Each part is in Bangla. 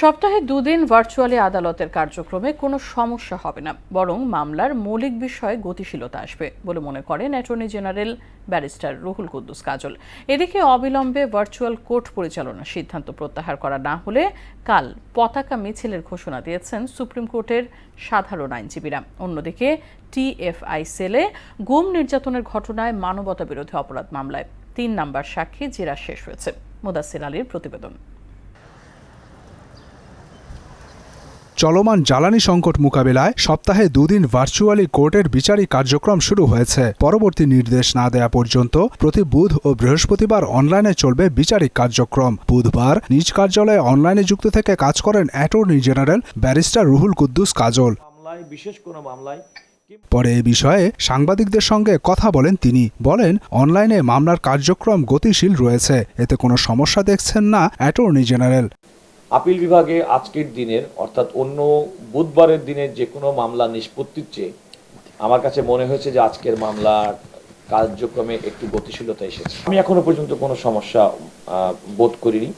সপ্তাহে দুদিন ভার্চুয়ালি আদালতের কার্যক্রমে কোনো সমস্যা হবে না, বরং মামলার মৌলিক বিষয়ে গতিশীলতা আসবে বলে মনে করেন attorney general barrister Ruhul Quddus Kajal. এদিকে অবিলম্বে ভার্চুয়াল কোর্ট পরিচালনার সিদ্ধান্ত প্রত্যাহার করা না হলে কাল পতাকা মিছিলের ঘোষণা দিয়েছেন সুপ্রিম কোর্টের সাধারণ আইনজীবীরা। অন্যদিকে টিএফআই সেলে গুম নির্যাতনের ঘটনায় মানবতাবিরোধী অপরাধ মামলায় ৩ নম্বর সাক্ষী জেরা শেষ হয়েছে। মুদাসসির আলীর প্রতিবেদন। চলমান জ্বালানি সংকট মোকাবিলায় সপ্তাহে দুদিন ভার্চুয়ালি কোর্টের বিচারিক কার্যক্রম শুরু হয়েছে। পরবর্তী নির্দেশ না দেয়া পর্যন্ত প্রতি বুধ ও বৃহস্পতিবার অনলাইনে চলবে বিচারিক কার্যক্রম। বুধবার নিজ কার্যালয়ে অনলাইনে যুক্ত থেকে কাজ করেন attorney general barrister Ruhul Quddus Kajal. পরে এ বিষয়ে সাংবাদিকদের সঙ্গে কথা বলেন তিনি। বলেন, অনলাইনে মামলার কার্যক্রম গতিশীল রয়েছে, এতে কোনো সমস্যা দেখছেন না অ্যাটর্নি জেনারেল। আপিল বিভাগে আজকের দিনের অর্থাৎ অন্য বুধবারের দিনের যে কোনো মামলা নিষ্পত্তির চেয়ে আমার কাছে মনে হয়েছে যে আজকের মামলার কার্যক্রমে একটু গতিশীলতা এসেছে। আমি এখনো পর্যন্ত কোনো সমস্যা বোধ করিনি।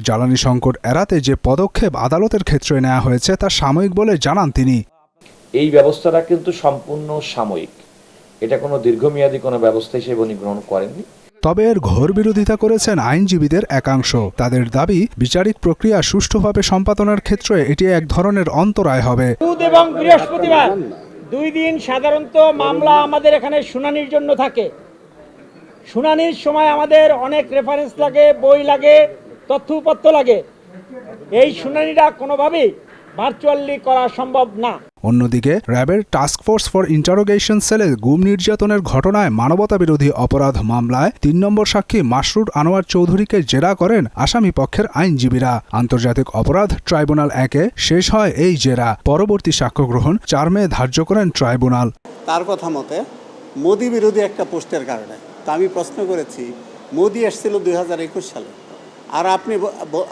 জ্বালানি সংকট এড়াতে যে পদক্ষেপ আদালতের ক্ষেত্রে নেওয়া হয়েছে তা সাময়িক বলে জানান তিনি। এই ব্যবস্থাটা কিন্তু সম্পূর্ণ সাময়িক, এটা কোনো দীর্ঘমেয়াদী কোনো ব্যবস্থা হিসেবে উনি গ্রহণ করেননি। তবে এর ঘোর বিরোধিতা করেছেন আইনজীবীদের একাংশ। তাদের দাবি, বিচারিক প্রক্রিয়া সুষ্ঠুভাবে সম্পাদনের ক্ষেত্রে এটি এক ধরনের অন্তরায় হবে। বুধ এবং বৃহস্পতিবার 2 দিন সাধারণত মামলা আমাদের এখানে শুনানির জন্য থাকে। শুনানির সময় আমাদের অনেক রেফারেন্স লাগে, বই লাগে, তথ্যপত্র লাগে। এই শুনানিটা কোনোভাবেই ভার্চুয়ালি করা সম্ভব না। অন্যদিকে র্যাবের টাস্কফোর্স ফর ইন্টারোগেশন সেলে গুম নির্যাতনের ঘটনায় মানবতাবিরোধী অপরাধ মামলায় 3 নম্বর সাক্ষী মাসরুর আনোয়ার চৌধুরীকে জেরা করেন আসামি পক্ষের আইনজীবীরা। আন্তর্জাতিক অপরাধ ট্রাইব্যুনাল 1-এ শেষ হয় এই জেরা। পরবর্তী সাক্ষ্য গ্রহণ 4 মে ধার্য করেন ট্রাইব্যুনাল। তার কথা মতে মোদি বিরোধী একটা পোস্টের কারণে তা আমি প্রশ্ন করেছি, মোদি এসেছিল 2021 সালে, আর আপনি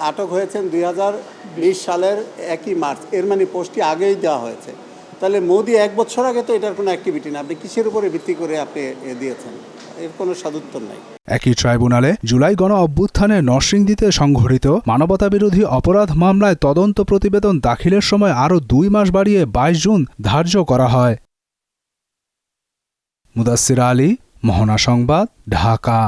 আটক হয়েছেন 2020 সালের 1 মার্চ। এর মানে পোস্টটি আগেই দেওয়া হয়েছে। তাহলে মোদি 1 বছর আগে তো এটার কোনো অ্যাক্টিভিটি না, আপনি কিসের উপরে ভিত্তি করে আপনি দিয়েছেন? এর কোনো সদুত্তর নাই। একই ট্রাইব্যুনালে জুলাই গণ অভ্যুত্থানে নরসিংদীতে সংঘটিত মানবতাবিরোধী অপরাধ মামলায় তদন্ত প্রতিবেদন দাখিলের সময় আরও 2 মাস বাড়িয়ে 22 জুন ধার্য করা হয়। মুদাসসির আলী, মোহনা সংবাদ, ঢাকা।